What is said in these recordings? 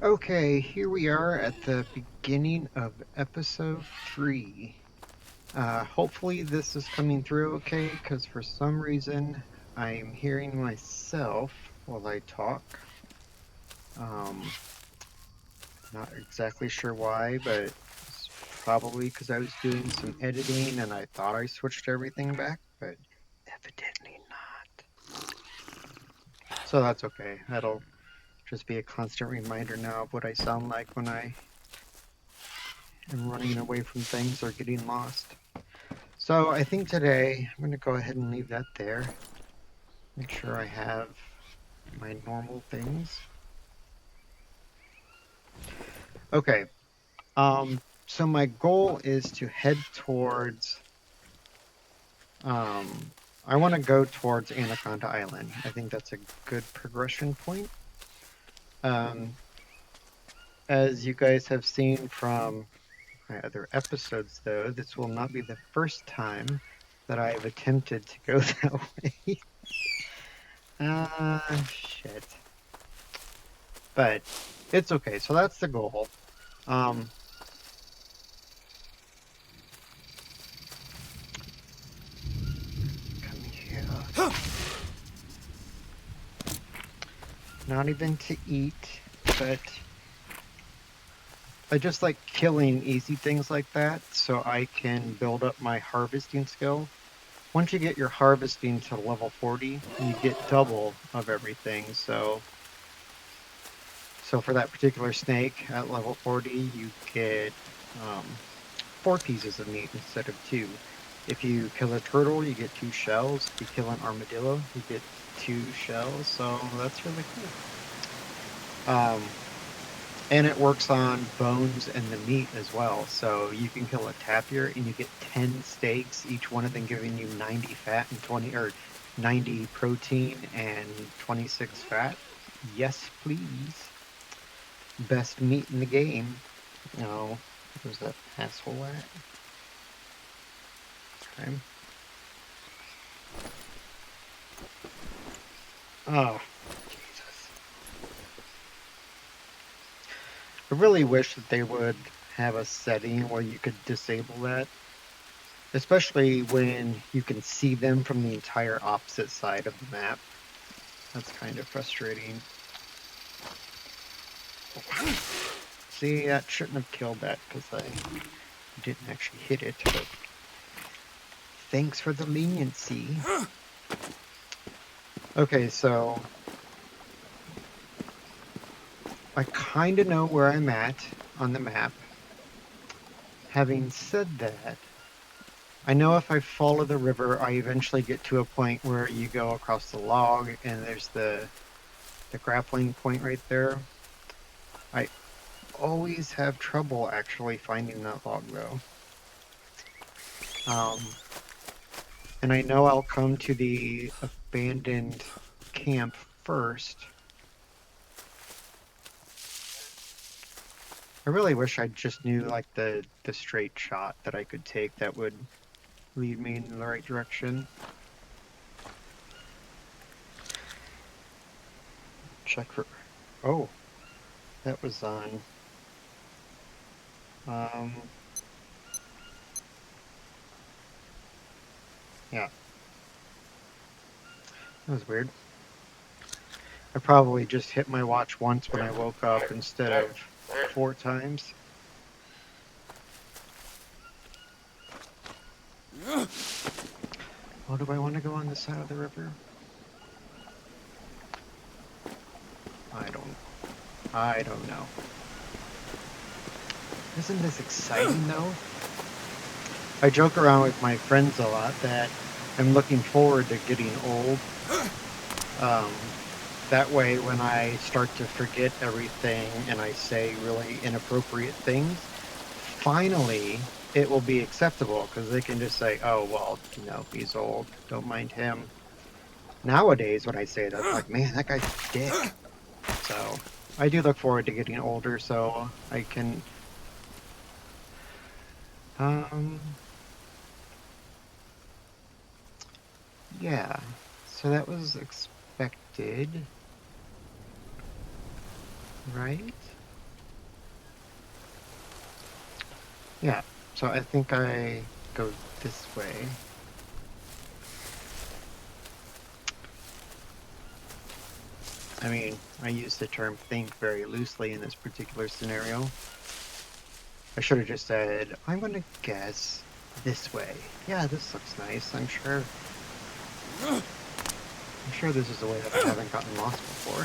Okay, here we are at the beginning of episode 3. Hopefully this is coming through okay, because for some reason I'm hearing myself while I talk. Not exactly sure why, but it's probably because I was doing some editing and I thought I switched everything back, but evidently not. So that's okay. That'll just be a constant reminder now of what I sound like when I am running away from things or getting lost. So I think today I'm going to go ahead and leave that there. Make sure I have my normal things. Okay. So my goal is to head towards. I want to go towards Anaconda Island. I think that's a good progression point. Um, as you guys have seen from my other episodes, though, this will not be the first time that I have attempted to go that way. Shit. But it's okay. So that's the goal. Um, come here. Not even to eat, but I just like killing easy things like that so I can build up my harvesting skill. Once you get your harvesting to level 40, you get double of everything. So for that particular snake at level 40, you get 4 pieces of meat instead of 2. If you kill a turtle, you get 2 shells. If you kill an armadillo, you get 2 shells. So that's really cool. And it works on bones and the meat as well. So you can kill a tapir and you get 10 steaks, each one of them giving you 90 fat and 20 or 90 protein and 26 fat. Yes, please. Best meat in the game. No, where's that asshole at? Okay. Oh, Jesus. I really wish that they would have a setting where you could disable that. Especially when you can see them from the entire opposite side of the map. That's kind of frustrating. See, that shouldn't have killed that because I didn't actually hit it, but thanks for the leniency. Okay, so I kind of know where I'm at on the map. Having said that, I know if I follow the river, I eventually get to a point where you go across the log and there's the grappling point right there. I always have trouble actually finding that log though. And I know I'll come to the abandoned camp first. I really wish I just knew like the straight shot that I could take that would lead me in the right direction. Check for... Oh, that was on... yeah. That was weird. I probably just hit my watch once when I woke up instead of 4 times. Oh, do I want to go on this side of the river? I don't know. Isn't this exciting though? I joke around with my friends a lot that I'm looking forward to getting old. That way when I start to forget everything and I say really inappropriate things, finally it will be acceptable because they can just say, oh, well, you know, he's old, don't mind him. Nowadays when I say that, I'm like, man, that guy's a dick. So I do look forward to getting older so I can yeah, so that was expected, right? Yeah, so I think I go this way. I mean, I use the term think very loosely in this particular scenario. I should have just said, I'm going to guess this way. Yeah, this looks nice. I'm sure this is a way that I haven't gotten lost before.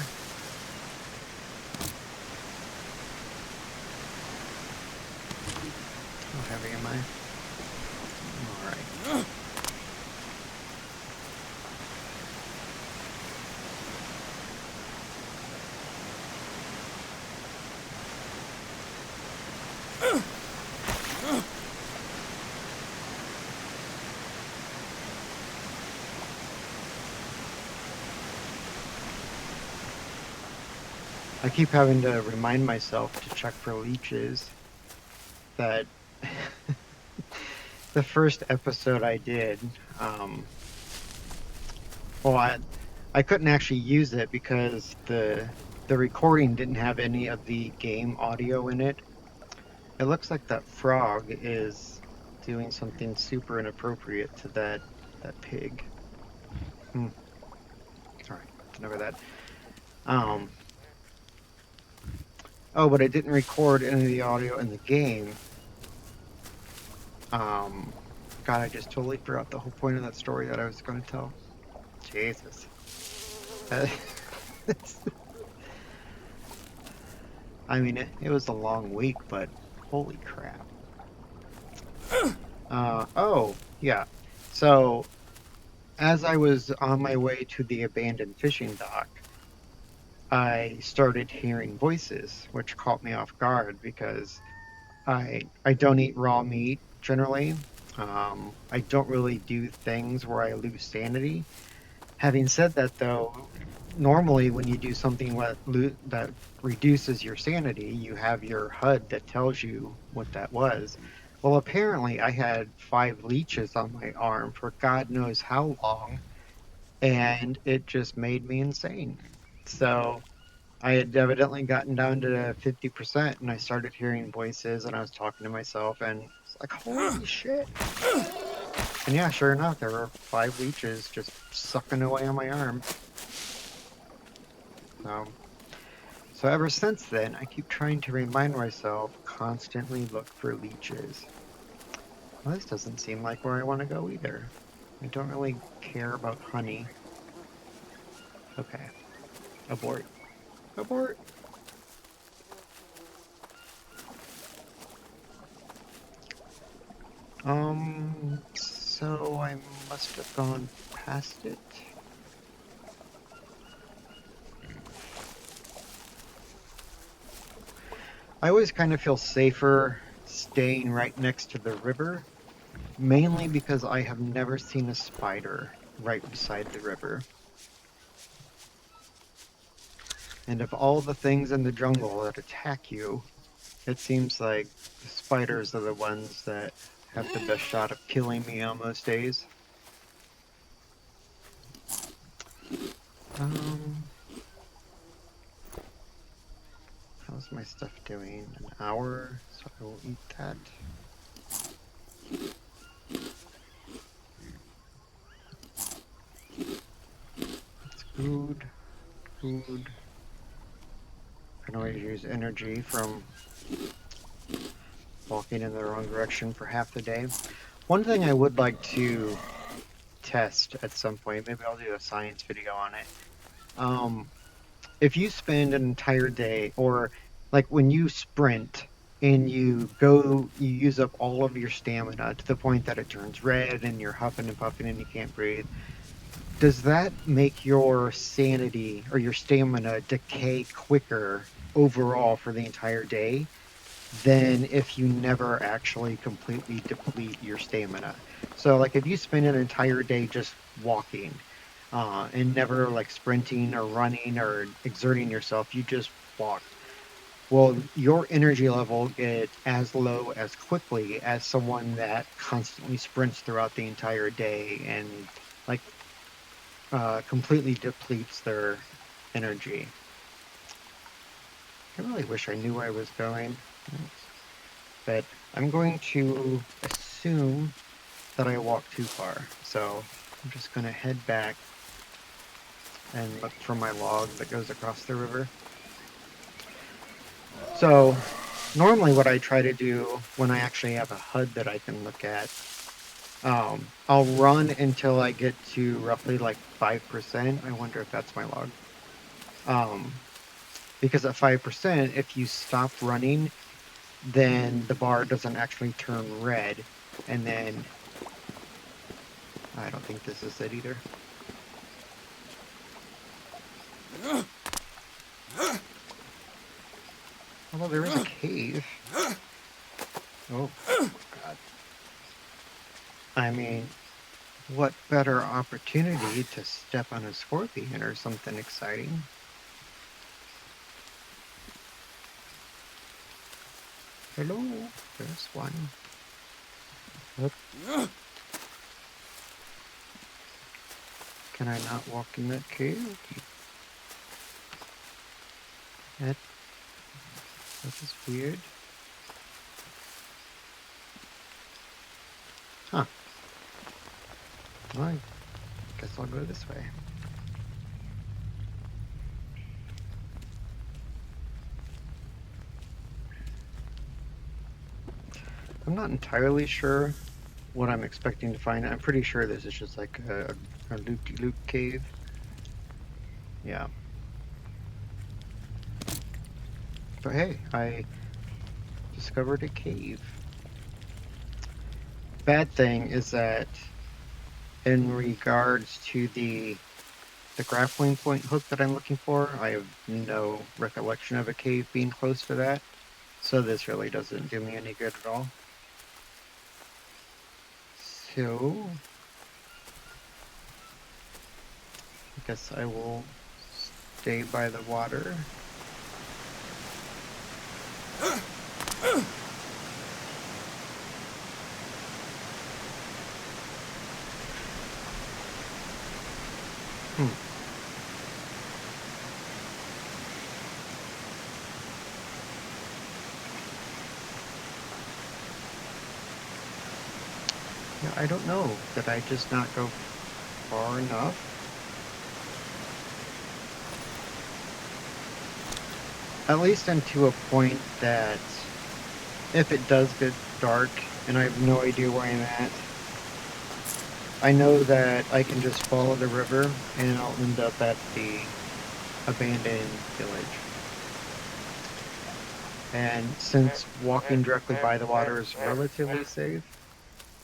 How heavy am I? Alright. I keep having to remind myself to check for leeches. That the first episode I did, um, well, I couldn't actually use it because the recording didn't have any of the game audio in it. It looks like that frog is doing something super inappropriate to that pig. Hmm. All right, enough of that. Um, oh, but I didn't record any of the audio in the game. Um, God, I just totally forgot the whole point of that story that I was going to tell. Jesus. Uh, I mean, it was a long week, but holy crap. Oh, yeah. So, as I was on my way to the abandoned fishing dock, I started hearing voices, which caught me off guard because I don't eat raw meat generally. I don't really do things where I lose sanity. Having said that, though, normally when you do something that reduces your sanity, you have your HUD that tells you what that was. Well, apparently I had 5 leeches on my arm for God knows how long, and it just made me insane. So I had evidently gotten down to 50%, and I started hearing voices, and I was talking to myself, and it's like, holy shit. And yeah, sure enough, there were 5 leeches just sucking away on my arm. Um, so ever since then, I keep trying to remind myself, constantly look for leeches. Well, this doesn't seem like where I want to go either. I don't really care about honey. Okay, abort. Abort. So I must have gone past it. I always kind of feel safer staying right next to the river, mainly because I have never seen a spider right beside the river. And of all the things in the jungle that attack you, it seems like the spiders are the ones that have the best shot of killing me on most days. Um, how's my stuff doing? An hour, so I will eat that. It's food, food. I can always use energy from walking in the wrong direction for half the day. One thing I would like to test at some point, maybe I'll do a science video on it. Um, if you spend an entire day, or like when you sprint and you use up all of your stamina to the point that it turns red and you're huffing and puffing and you can't breathe, does that make your sanity or your stamina decay quicker overall for the entire day than if you never actually completely deplete your stamina? So, like, if you spend an entire day just walking, and never like sprinting or running or exerting yourself, you just walked. Well, your energy level get as low as quickly as someone that constantly sprints throughout the entire day and like completely depletes their energy. I really wish I knew where I was going. Oops. but I'm going to assume that I walked too far. So I'm just going to head back and look for my log that goes across the river. So normally what I try to do when I actually have a HUD that I can look at, I'll run until I get to roughly like 5%. I wonder if that's my log. Because at 5%, if you stop running, then the bar doesn't actually turn red. And then I don't think this is it either. Although there is a cave. Oh, God. I mean, what better opportunity to step on a scorpion or something exciting? Hello, there's one. What? Can I not walk in that cave? That is weird. Huh. Well, I guess I'll go this way. I'm not entirely sure what I'm expecting to find. I'm pretty sure this is just like a loop-de-loop cave. Yeah. But hey, I discovered a cave. Bad thing is that in regards to the grappling point hook that I'm looking for, I have no recollection of a cave being close to that. So this really doesn't do me any good at all. So I guess I will stay by the water. Yeah, I don't know. Did I just not go far enough? At least I'm to a point that if it does get dark and I have no idea where I'm at, I know that I can just follow the river and I'll end up at the abandoned village. And since walking directly by the water is relatively safe,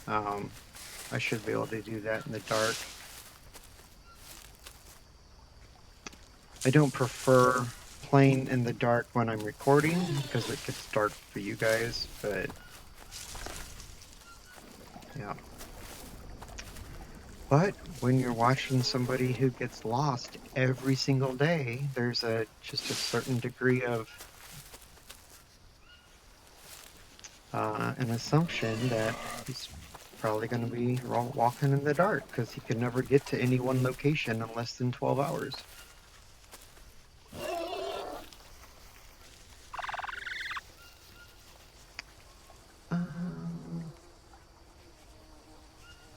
I should be able to do that in the dark. I don't prefer playing in the dark when I'm recording because it gets dark for you guys, but yeah. But when you're watching somebody who gets lost every single day, there's just a certain degree of an assumption that he's probably going to be walking in the dark because he can never get to any one location in less than 12 hours.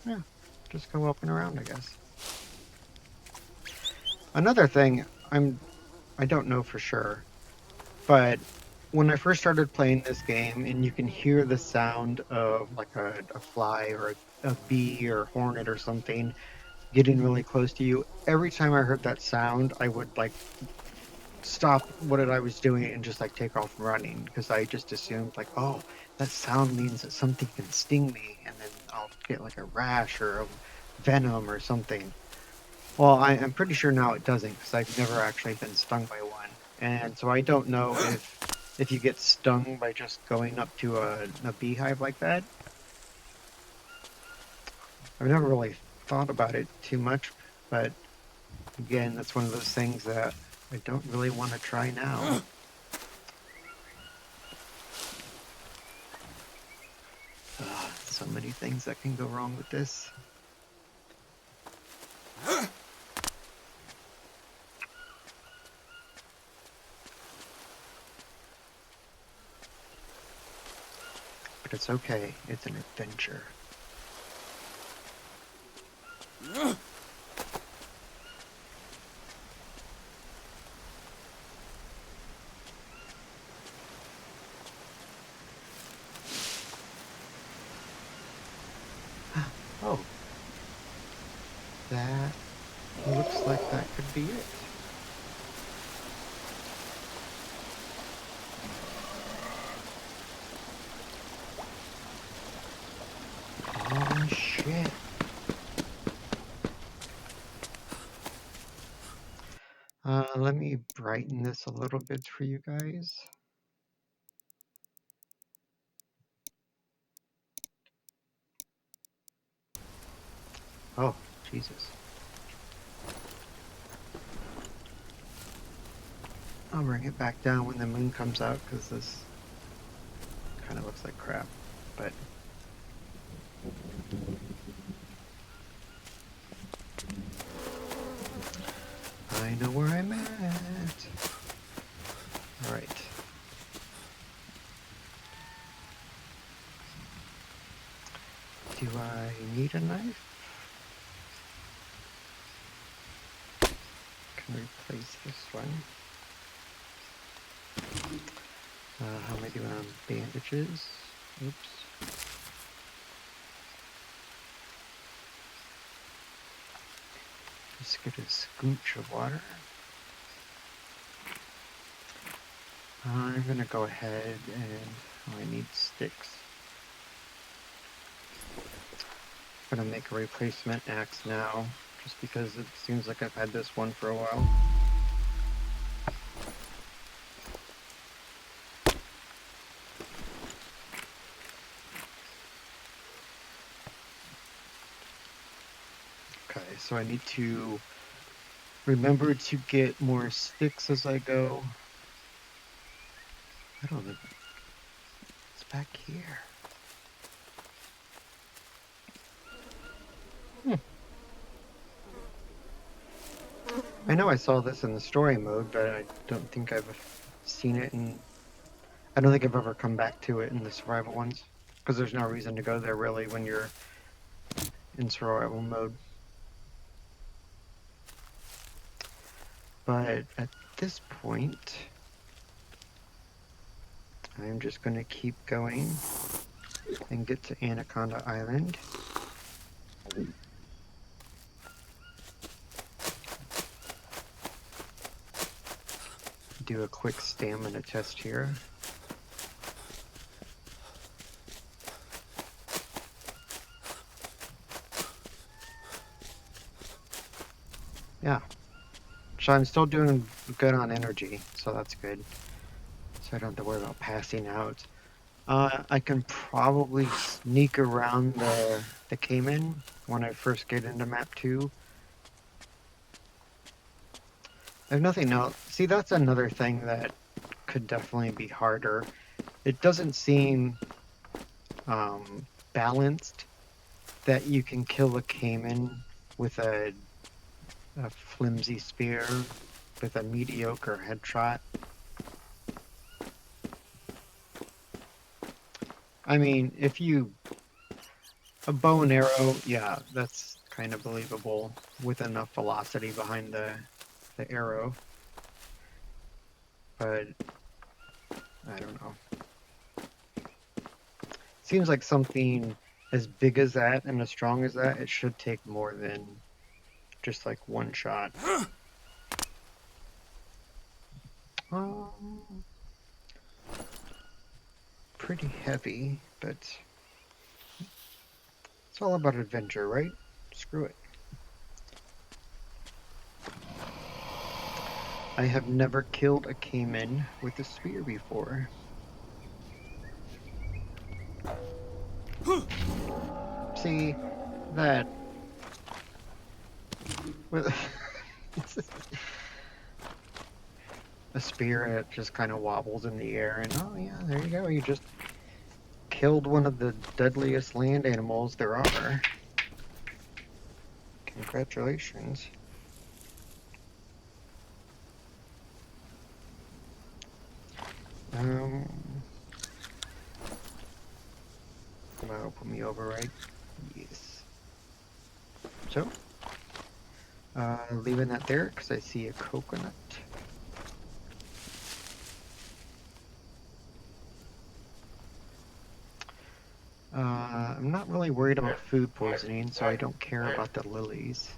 Yeah, just go up and around, I guess. Another thing, I don't know for sure, but when I first started playing this game and you can hear the sound of like a fly or a bee or hornet or something getting really close to you, every time I heard that sound, I would like stop what I was doing and just like take off running because I just assumed like, oh, that sound means that something can sting me and then I'll get like a rash or a venom or something. Well, I'm pretty sure now it doesn't because I've never actually been stung by one. And so I don't know if you get stung by just going up to a beehive like that. I've never really thought about it too much, but again, that's one of those things that I don't really want to try now. So many things that can go wrong with this. But it's okay. It's an adventure. Oh. That looks like that could be it. Oh shit. Let me brighten this a little bit for you guys. Oh, Jesus. I'll bring it back down when the moon comes out because this kind of looks like crap, but I know where I'm at. All right. Do I need a knife? Can replace this one. How am I doing on bandages? Oops. Just get a scooch of water. I'm gonna go ahead and I need sticks. I'm gonna make a replacement axe now, just because it seems like I've had this one for a while. Okay, so I need to remember to get more sticks as I go. I don't know. It's back here. I know I saw this in the story mode, but I don't think I've seen it in... I don't think I've ever come back to it in the survival ones. Because there's no reason to go there, really, when you're in survival mode. But at this point, I'm just going to keep going and get to Anaconda Island. Do a quick stamina test here. Yeah. So I'm still doing good on energy, so that's good. So I don't have to worry about passing out. I can probably sneak around the Cayman when I first get into map 2. I have nothing else. See, that's another thing that could definitely be harder. It doesn't seem balanced that you can kill a Cayman with a flimsy spear with a mediocre headshot. I mean, if you... A bow and arrow, yeah, that's kind of believable with enough velocity behind the arrow. But I don't know. Seems like something as big as that and as strong as that, it should take more than just like one shot. Pretty heavy, but it's all about adventure, right? Screw it. I have never killed a caiman with a spear before. See, that... a spear, and it just kind of wobbles in the air, and oh yeah, there you go. You just killed one of the deadliest land animals there are. Congratulations. over, right? Yes. So, leaving that there because I see a coconut. I'm not really worried about food poisoning, so I don't care about the lilies.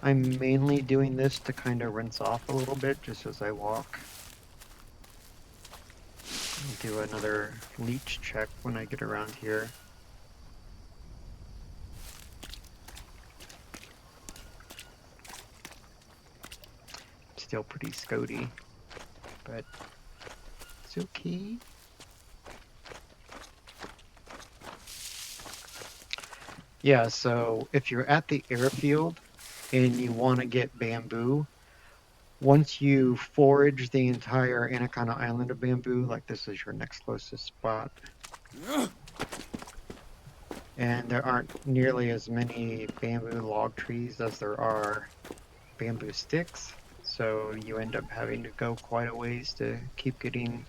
I'm mainly doing this to kind of rinse off a little bit just as I walk. I'll do another leech check when I get around here. Still pretty scody, but it's okay. Yeah, so if you're at the airfield and you want to get bamboo, once you forage the entire Anaconda Island of bamboo, like this is your next closest spot, and there aren't nearly as many bamboo log trees as there are bamboo sticks, so you end up having to go quite a ways to keep getting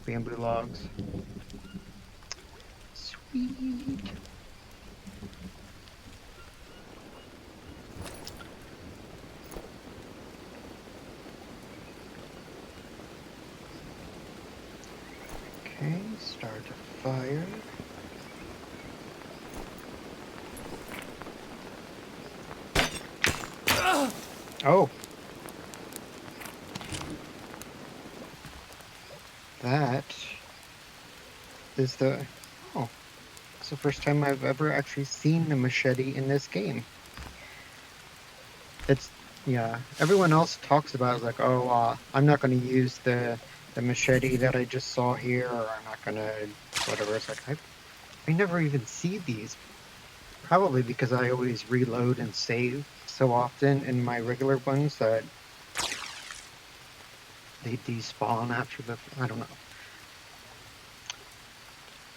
bamboo logs. Sweet. Okay, start a fire. Oh. That is the... Oh, it's the first time I've ever actually seen the machete in this game. It's... Yeah, everyone else talks about it like, oh, I'm not going to use the machete that I just saw here, or I'm not going to... Whatever. It's like, I never even see these. Probably because I always reload and save so often in my regular ones that they despawn after the... I don't know.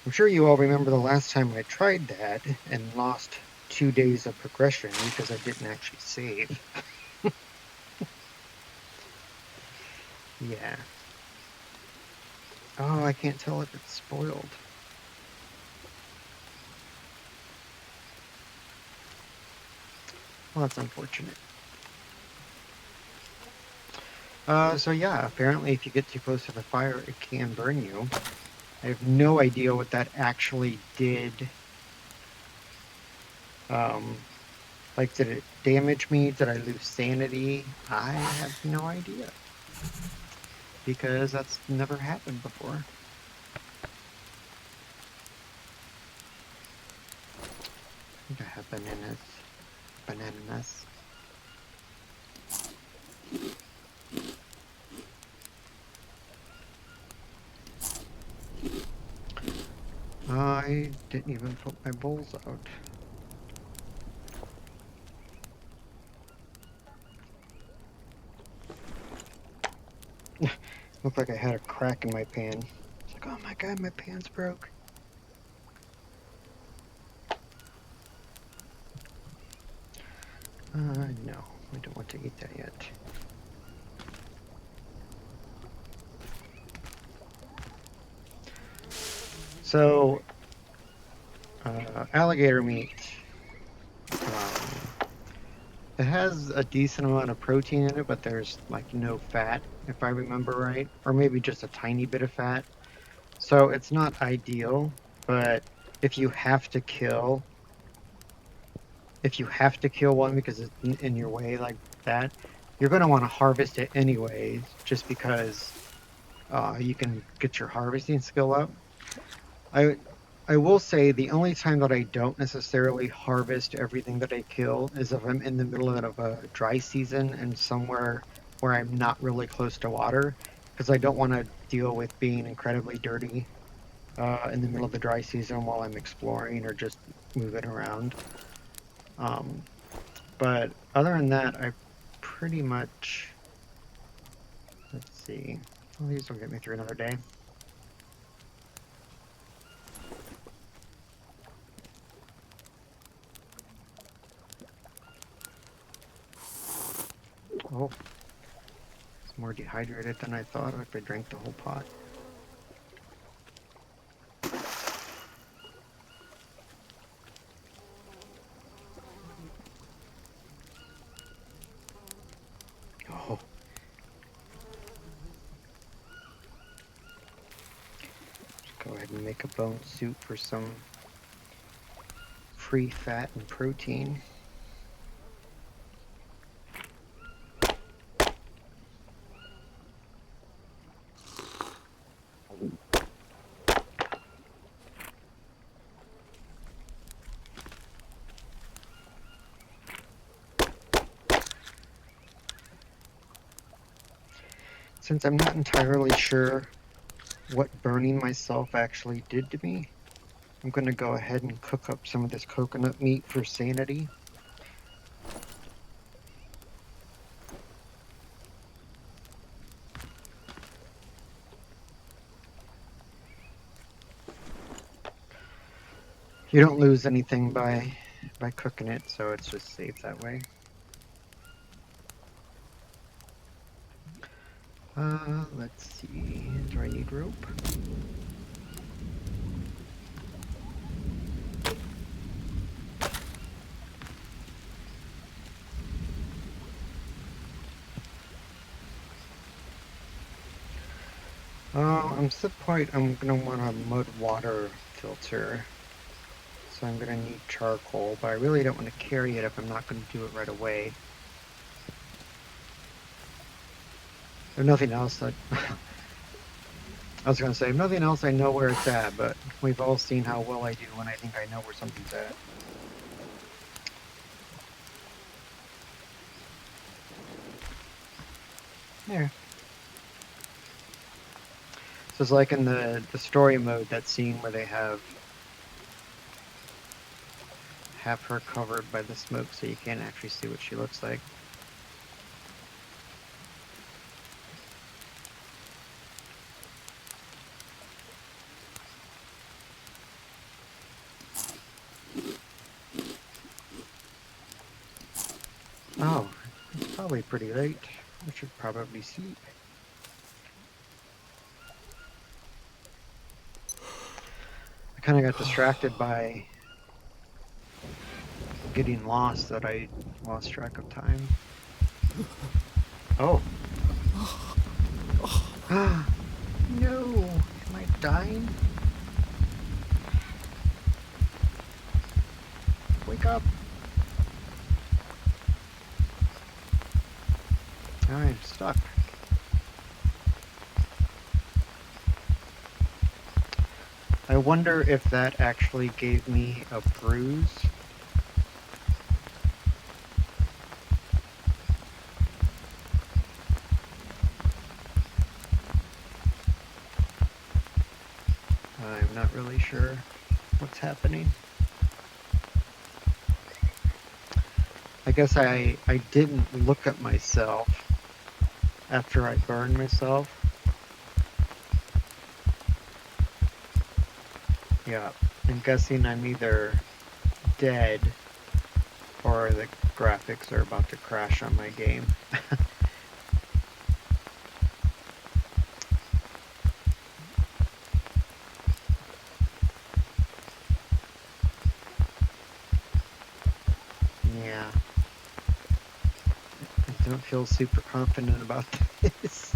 I'm sure you all remember the last time I tried that and lost 2 days of progression because I didn't actually save. Yeah. Oh, I can't tell if it's spoiled. Well, that's unfortunate. So yeah, apparently if you get too close to the fire, it can burn you. I have no idea what that actually did. Like, did it damage me? Did I lose sanity? I have no idea. Because that's never happened before. I think I have bananas. Bananas. I didn't even put my bowls out. Looked like I had a crack in my pan. It's like, oh my god, my pan's broke. No, I don't want to eat that yet. So, alligator meat. It has a decent amount of protein in it, but there's like no fat, if I remember right, or maybe just a tiny bit of fat. So it's not ideal, but if you have to kill, one because it's in your way like that, you're going to want to harvest it anyways, just because you can get your harvesting skill up. I will say the only time that I don't necessarily harvest everything that I kill is if I'm in the middle of a dry season and somewhere where I'm not really close to water, because I don't want to deal with being incredibly dirty in the middle of the dry season while I'm exploring or just moving around. Um, but other than that, I pretty much, let's see, well, these will get me through another day. more dehydrated than I thought if I drank the whole pot. Oh. Just go ahead and make a bone soup for some free fat and protein. Since I'm not entirely sure what burning myself actually did to me, I'm going to go ahead and cook up some of this coconut meat for sanity. You don't lose anything by cooking it, so it's just safe that way. Let's see. Do I need rope? I'm at the point I'm gonna want a mud water filter. So I'm gonna need charcoal, but I really don't want to carry it if I'm not gonna do it right away. There's nothing else that I was gonna say, nothing else I know where it's at, but we've all seen how well I do when I think I know where something's at. There. So it's like in the story mode, that scene where they have her covered by the smoke so you can't actually see what she looks like. Oh, it's probably pretty late. I should probably sleep. I kind of got distracted by getting lost that I lost track of time. Oh. No! Am I dying? Wake up! I'm stuck. I wonder if that actually gave me a bruise. I'm not really sure what's happening. I guess I didn't look at myself after I burned myself. Yeah, I'm guessing I'm either dead or the graphics are about to crash on my game. Yeah. I don't feel super confident about this.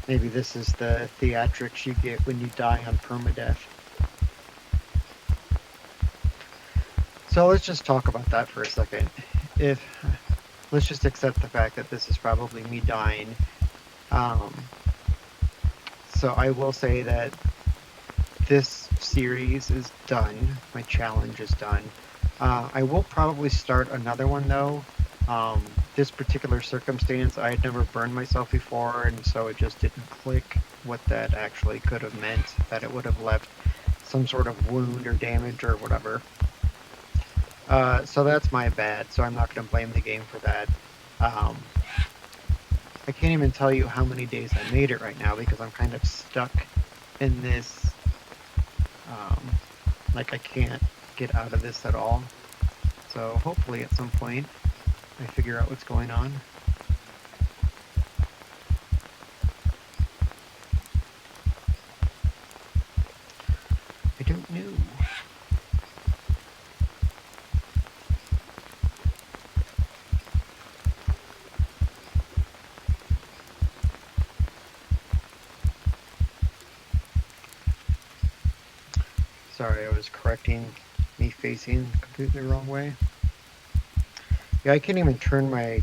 Maybe this is the theatrics you get when you die on permadeath. So let's just talk about that for a second. Let's just accept the fact that this is probably me dying. So I will say that this series is done. My challenge is done. I will probably start another one though. This particular circumstance, I had never burned myself before, and so it just didn't click what that actually could have meant, that it would have left some sort of wound or damage or whatever. So that's my bad, so I'm not going to blame the game for that. I can't even tell you how many days I made it right now because I'm kind of stuck in this, like I can't get out of this at all. So hopefully at some point I I figure out what's going on. I don't know. Sorry, I was correcting me facing completely wrong way. Yeah, I can't even turn my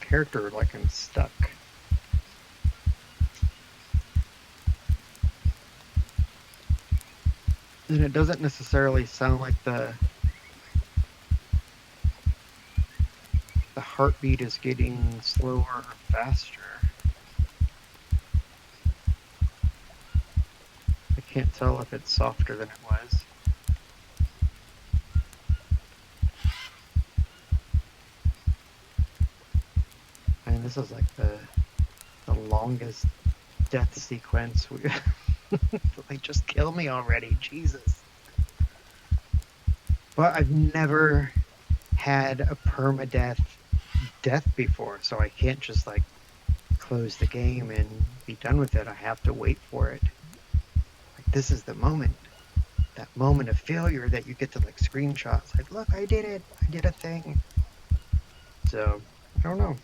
character like I'm stuck. And it doesn't necessarily sound like the heartbeat is getting slower or faster. I can't tell if it's softer than it was. I mean, this is like the longest death sequence. Like, just kill me already, Jesus. But I've never had a permadeath death before, so I can't just like close the game and be done with it. I have to wait for it. Like, this is the moment. That moment of failure that you get to like screenshots. Like, look, I did it. I did a thing. So, I don't know.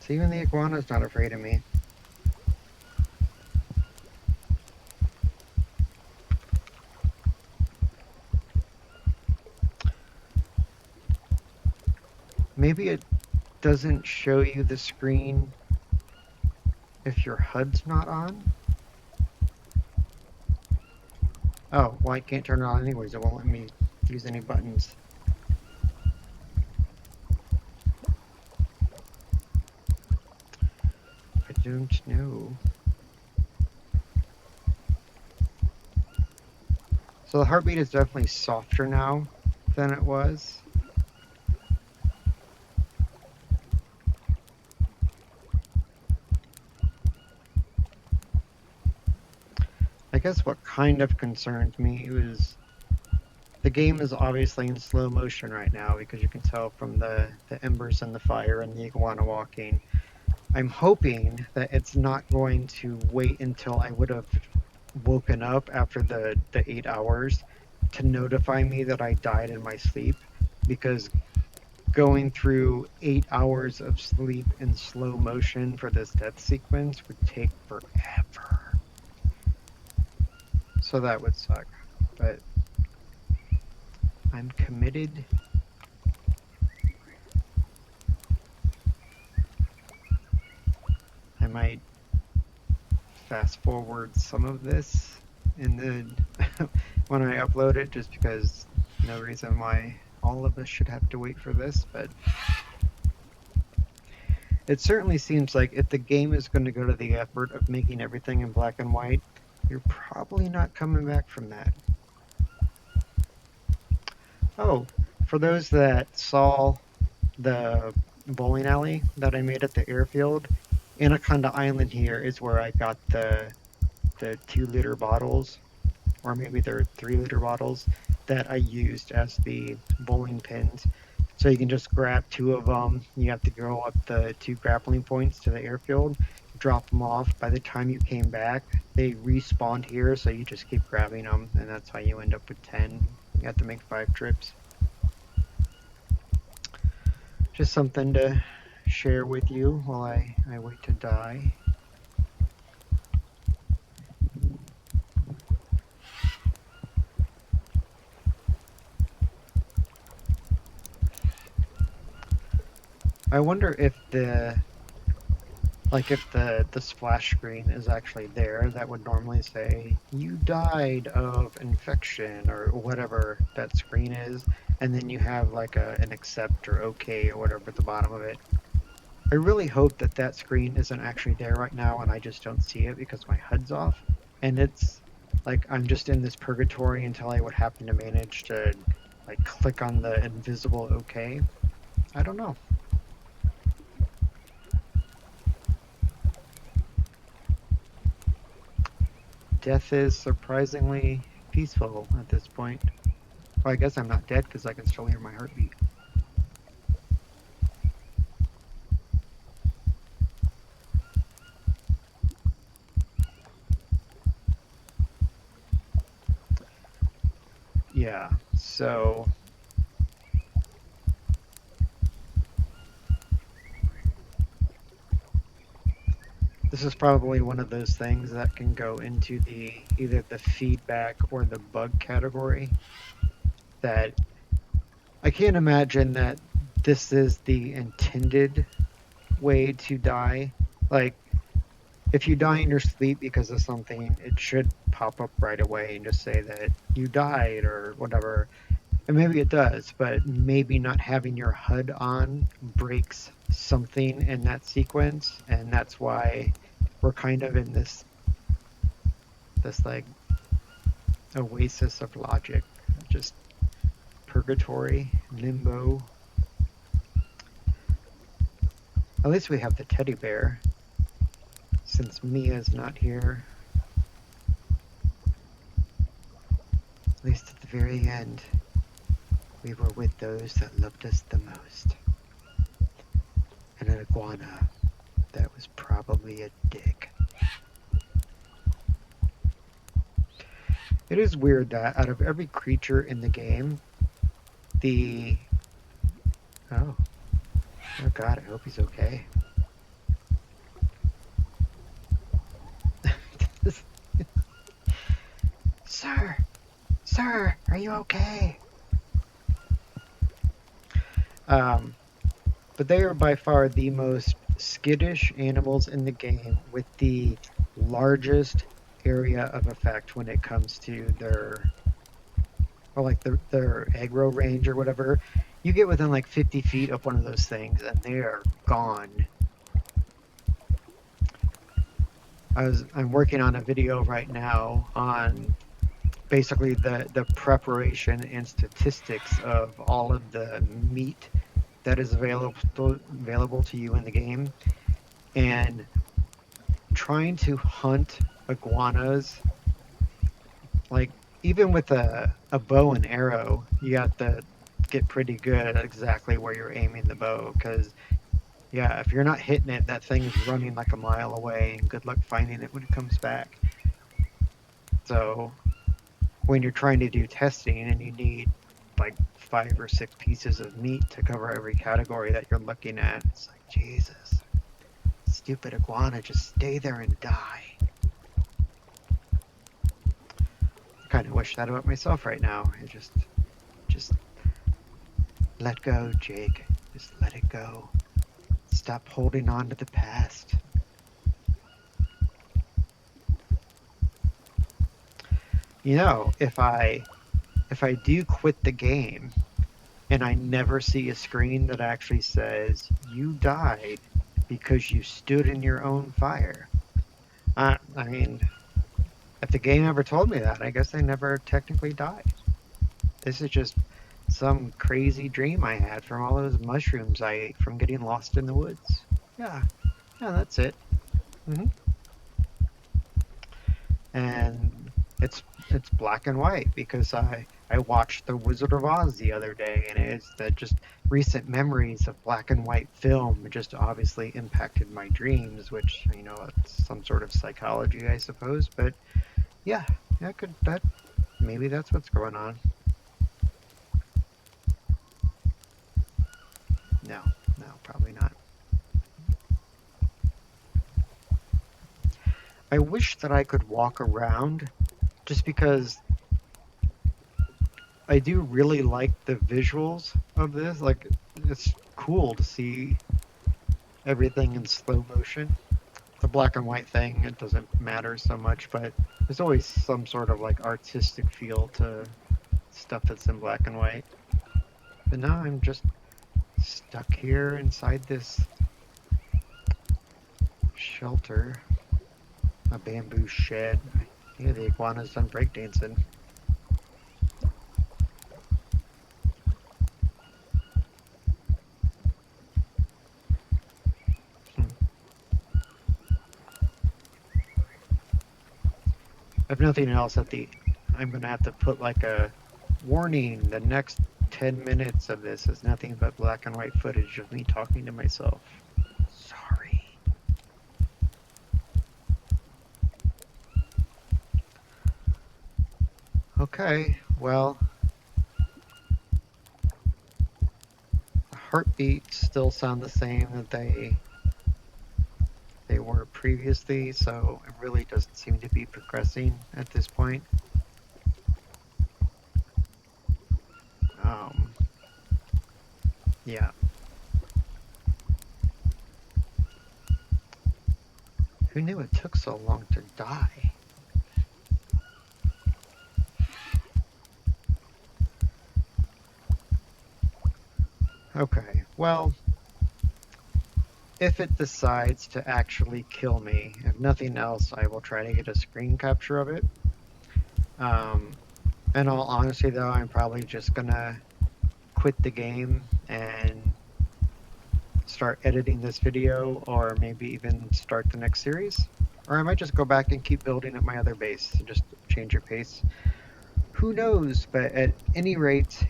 So even the iguana's not afraid of me. Maybe it doesn't show you the screen if your HUD's not on. Oh, well, I can't turn it on anyways. It won't let me use any buttons. I don't know. So the heartbeat is definitely softer now than it was. I guess what kind of concerned me was the game is obviously in slow motion right now because you can tell from the embers and the fire and the iguana walking. I'm hoping that it's not going to wait until I would have woken up after the 8 hours to notify me that I died in my sleep, because going through 8 hours of sleep in slow motion for this death sequence would take forever. So that would suck. But I'm committed. I might fast forward some of this in the when I upload it, just because no reason why all of us should have to wait for this, but it certainly seems like if the game is going to go to the effort of making everything in black and white, you're probably not coming back from that. Oh, for those that saw the bowling alley that I made at the airfield, Anaconda Island here is where I got the 2 liter bottles, or maybe they're 3 liter bottles, that I used as the bowling pins. So you can just grab 2 of them. You have to go up the 2 grappling points to the airfield, drop them off. By the time you came back, they respawned here, so you just keep grabbing them, and that's how you end up with 10. You have to make 5 trips. Just something to share with you while I wait to die. I wonder if the splash screen is actually there, that would normally say you died of infection or whatever that screen is, and then you have like an accept or okay or whatever at the bottom of it. I really hope that that screen isn't actually there right now and I just don't see it because my HUD's off, and it's like I'm just in this purgatory until I would happen to manage to like click on the invisible okay. I don't know. Death is surprisingly peaceful at this point. Well, I guess I'm not dead because I can still hear my heartbeat. Yeah, so this is probably one of those things that can go into the either the feedback or the bug category. That I can't imagine that this is the intended way to die. Like, if you die in your sleep because of something, it should pop up right away and just say that you died or whatever. And maybe it does, but maybe not having your HUD on breaks something in that sequence, and that's why we're kind of in this like oasis of logic, just purgatory, limbo. At least we have the teddy bear, since Mia's not here. At least at the very end, we were with those that loved us the most. And an iguana that was probably a dick. It is weird that out of every creature in the game, the oh oh god, I hope he's okay. Sir, sir, are you okay? Um, but they are by far the most skittish animals in the game with the largest area of effect when it comes to their aggro range or whatever. You get within like 50 feet of one of those things and they are gone. I'm working on a video right now on basically the preparation and statistics of all of the meat that is available to you in the game, and trying to hunt iguanas, like, even with a bow and arrow, you have to get pretty good at exactly where you're aiming the bow, because yeah, if you're not hitting it, that thing is running like a mile away, and good luck finding it when it comes back. So when you're trying to do testing and you need like 5 or 6 pieces of meat to cover every category that you're looking at, it's like, Jesus, stupid iguana, just stay there and die. I kind of wish that about myself right now. Just let go, Jake. Just let it go. Stop holding on to the past. You know, if I do quit the game and I never see a screen that actually says you died because you stood in your own fire. I mean, if the game ever told me that, I guess I never technically died. This is just some crazy dream I had from all those mushrooms I ate from getting lost in the woods. Yeah, yeah, that's it. hmm And it's black and white because I watched The Wizard of Oz the other day, and it's that just recent memories of black and white film just obviously impacted my dreams, which, it's some sort of psychology, I suppose. But yeah, that maybe that's what's going on. No, no, probably not. I wish that I could walk around, just because I do really like the visuals of this. Like, it's cool to see everything in slow motion. The black and white thing, it doesn't matter so much, but there's always some sort of like artistic feel to stuff that's in black and white. But now I'm just stuck here inside this shelter, a bamboo shed. Yeah, the iguana's done breakdancing. Hmm. If nothing else, I'm gonna have to put like a warning. The next 10 minutes of this is nothing but black and white footage of me talking to myself. Sorry. Okay, well, heartbeats still sound the same that they were previously, so it really doesn't seem to be progressing at this point. Um, yeah. Who knew it took so long to die? Okay, well, if it decides to actually kill me, if nothing else, I will try to get a screen capture of it. Um, in all honesty, though, I'm probably just gonna quit the game and start editing this video, or maybe even start the next series. Or I might just go back and keep building at my other base and just change your pace. Who knows? But at any rate,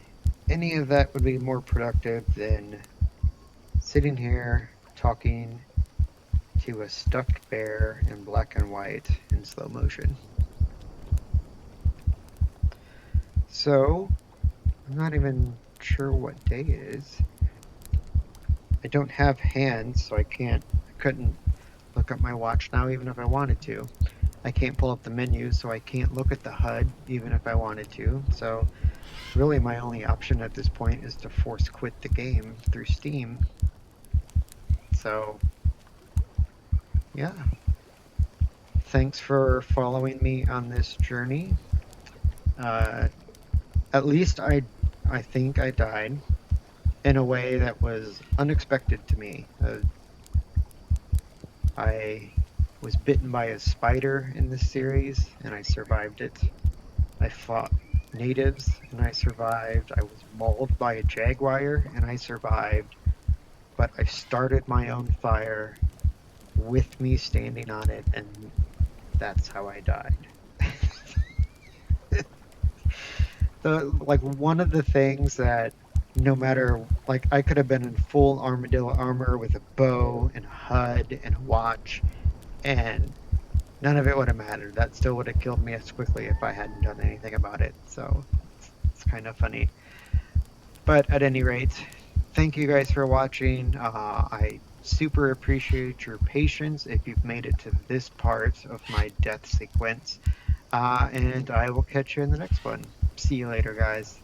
any of that would be more productive than sitting here talking to a stuffed bear in black and white in slow motion. So, I'm not even sure what day it is. I don't have hands, so I couldn't look at my watch now even if I wanted to. I can't pull up the menu, so I can't look at the HUD even if I wanted to. So, really, my only option at this point is to force quit the game through Steam. So, yeah. Thanks for following me on this journey. Uh, at least I think I died in a way that was unexpected to me. I was bitten by a spider in this series, and I survived it. I fought natives, and I survived. I was mauled by a jaguar, and I survived. But I started my own fire with me standing on it, and that's how I died. One of the things that no matter, like, I could have been in full armadillo armor with a bow and a HUD and a watch, and none of it would have mattered. That still would have killed me as quickly if I hadn't done anything about it. So it's kind of funny. But at any rate, thank you guys for watching. I super appreciate your patience if you've made it to this part of my death sequence. And I will catch you in the next one. See you later, guys.